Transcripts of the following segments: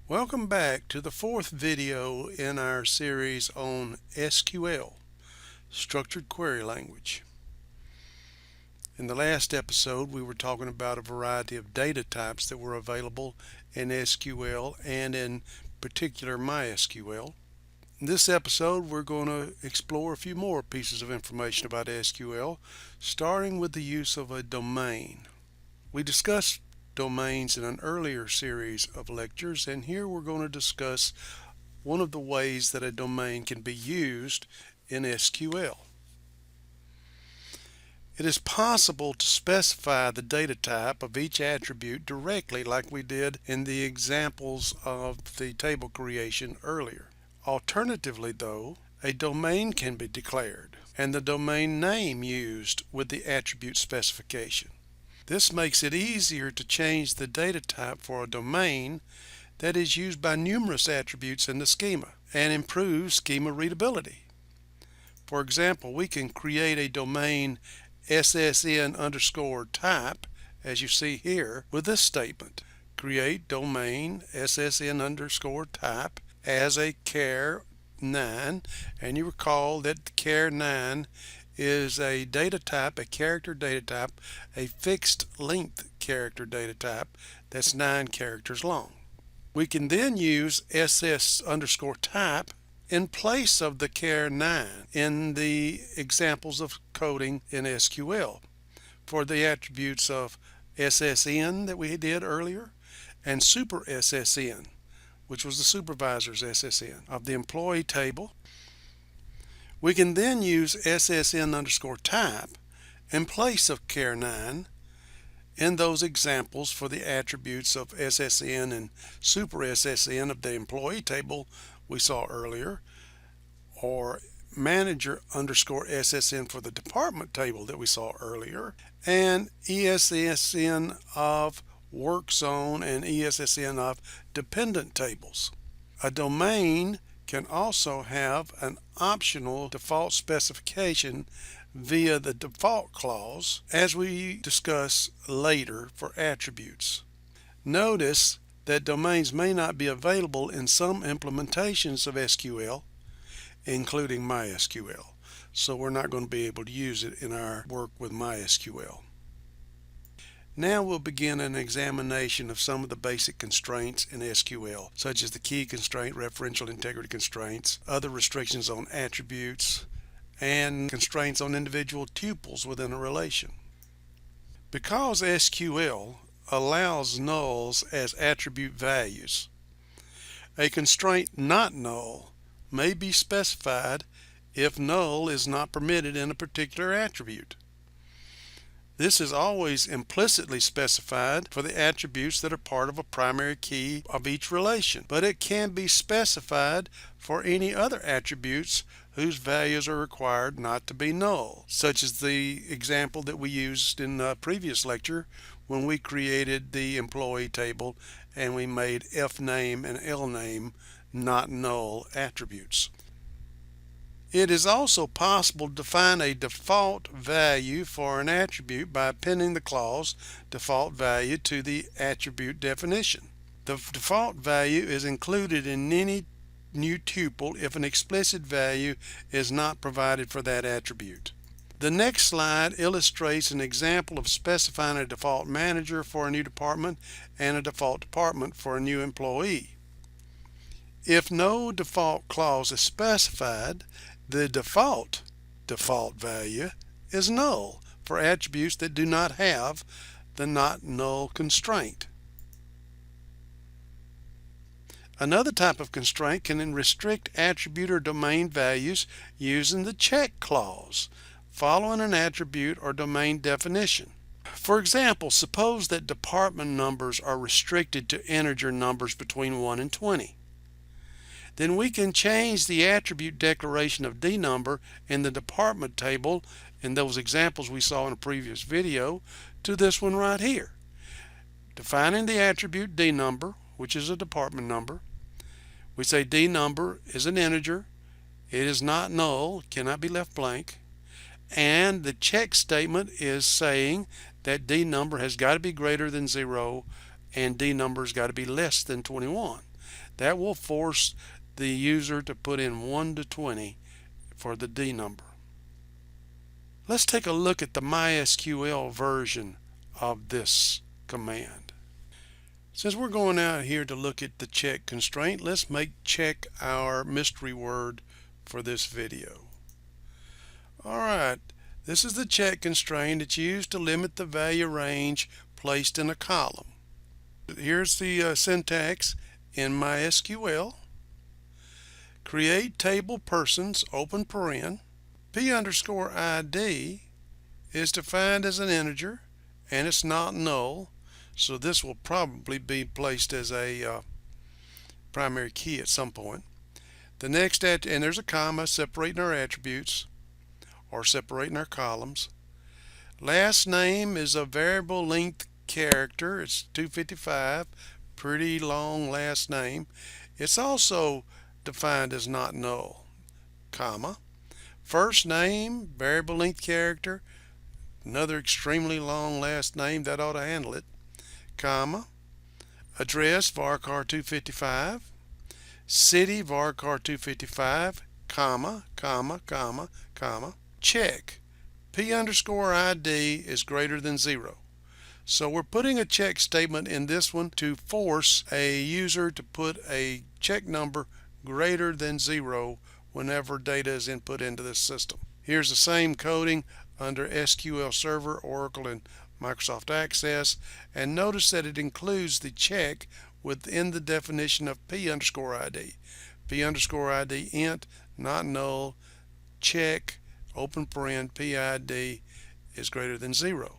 Welcome back to the fourth video in our series on SQL, Structured Query Language. In the last episode, we were talking about a variety of data types that were available in SQL and in particular MySQL. In this episode, we're going to explore a few more pieces of information about SQL, starting with the use of a domain. We discussed domains in an earlier series of lectures, and here we're going to discuss one of the ways that a domain can be used in SQL. It is possible to specify the data type of each attribute directly like we did in the examples of the table creation earlier. Alternatively, though, a domain can be declared and the domain name used with the attribute specification. This makes it easier to change the data type for a domain that is used by numerous attributes in the schema and improves schema readability. For example, we can create a domain SSN_type, as you see here, with this statement. Create domain SSN_type as a char 9, and you recall that the char 9 is a data type, a character data type, a fixed length character data type that's 9 characters long. We can then use SS_type in place of the char 9 in the examples of coding in SQL for the attributes of SSN that we did earlier and super SSN, which was the supervisor's SSN of the employee table. We can then use SSN_type in place of char 9 in those examples for the attributes of SSN and super SSN of the employee table we saw earlier, or manager_SSN for the department table that we saw earlier, and ESSN of work zone and ESSN of dependent tables. A domain can also have an optional default specification via the default clause, as we discuss later for attributes. Notice that domains may not be available in some implementations of SQL, including MySQL, so we're not going to be able to use it in our work with MySQL. Now we'll begin an examination of some of the basic constraints in SQL, such as the key constraint, referential integrity constraints, other restrictions on attributes, and constraints on individual tuples within a relation. Because SQL allows nulls as attribute values, a constraint not null may be specified if null is not permitted in a particular attribute. This is always implicitly specified for the attributes that are part of a primary key of each relation, but it can be specified for any other attributes whose values are required not to be null, such as the example that we used in the previous lecture when we created the employee table and we made fname and lname not null attributes. It is also possible to define a default value for an attribute by appending the clause default value to the attribute definition. The default value is included in any new tuple if an explicit value is not provided for that attribute. The next slide illustrates an example of specifying a default manager for a new department and a default department for a new employee. If no default clause is specified, the default value is null for attributes that do not have the not null constraint. Another type of constraint can restrict attribute or domain values using the check clause following an attribute or domain definition. For example, suppose that department numbers are restricted to integer numbers between 1 and 20. Then we can change the attribute declaration of dnumber in the department table in those examples we saw in a previous video to this one right here. Defining the attribute dnumber, which is a department number, we say dnumber is an integer, it is not null, cannot be left blank, and the check statement is saying that dnumber has got to be greater than 0 and dnumber has got to be less than 21. That will force the user to put in 1 to 20 for the D number. Let's take a look at the MySQL version of this command. Since we're going out here to look at the check constraint, let's make check our mystery word for this video. Alright, this is the check constraint that's used to limit the value range placed in a column. Here's the syntax in MySQL. Create table persons, open paren. P_ID is defined as an integer and it's not null, so this will probably be placed as a primary key at some point. The next and there's a comma separating our attributes or separating our columns. Last name is a variable length character. It's 255, pretty long last name. It's also defined as not null, comma. First name, variable length character, another extremely long last name, that ought to handle it, comma. Address, varchar 255. City, varchar 255, comma, comma, comma, comma. Check, P_ID is greater than 0. So we're putting a check statement in this one to force a user to put a check number greater than 0 whenever data is input into this system. Here's the same coding under SQL Server, Oracle, and Microsoft Access, and notice that it includes the check within the definition of P_ID. P_ID int, not null, check, open paren, PID is greater than 0.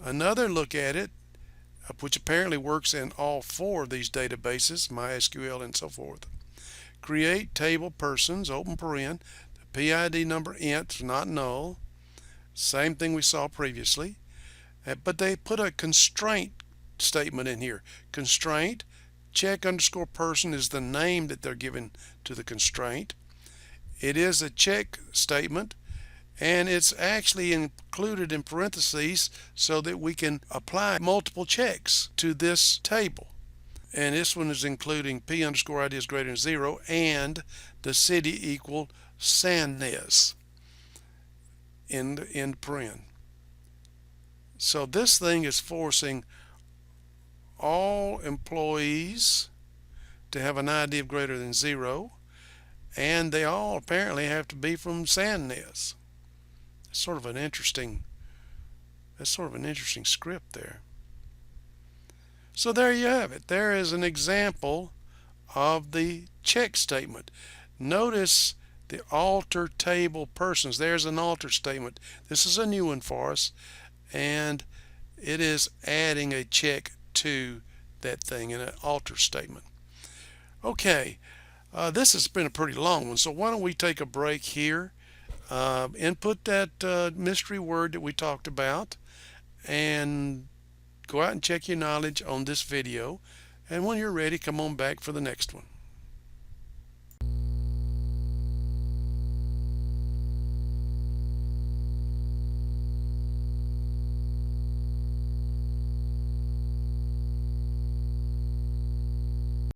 Another look at it, which apparently works in all 4 of these databases, MySQL and so forth. Create table persons, open paren, the PID number int is not null, same thing we saw previously, but they put a constraint statement in here. Constraint, check_person is the name that they're given to the constraint. It is a check statement, and it's actually included in parentheses so that we can apply multiple checks to this table. And this one is including P_ID is greater than 0 and the city equal Sannes in paren. So this thing is forcing all employees to have an ID of greater than 0, and they all apparently have to be from Sannes. That's sort of an interesting script there. So there you have it. There is an example of the check statement. Notice the alter table persons. There's an alter statement. This is a new one for us, and it is adding a check to that thing in an alter statement. Okay, this has been a pretty long one, so why don't we take a break here, input that mystery word that we talked about, and go out and check your knowledge on this video, and when you're ready, come on back for the next one.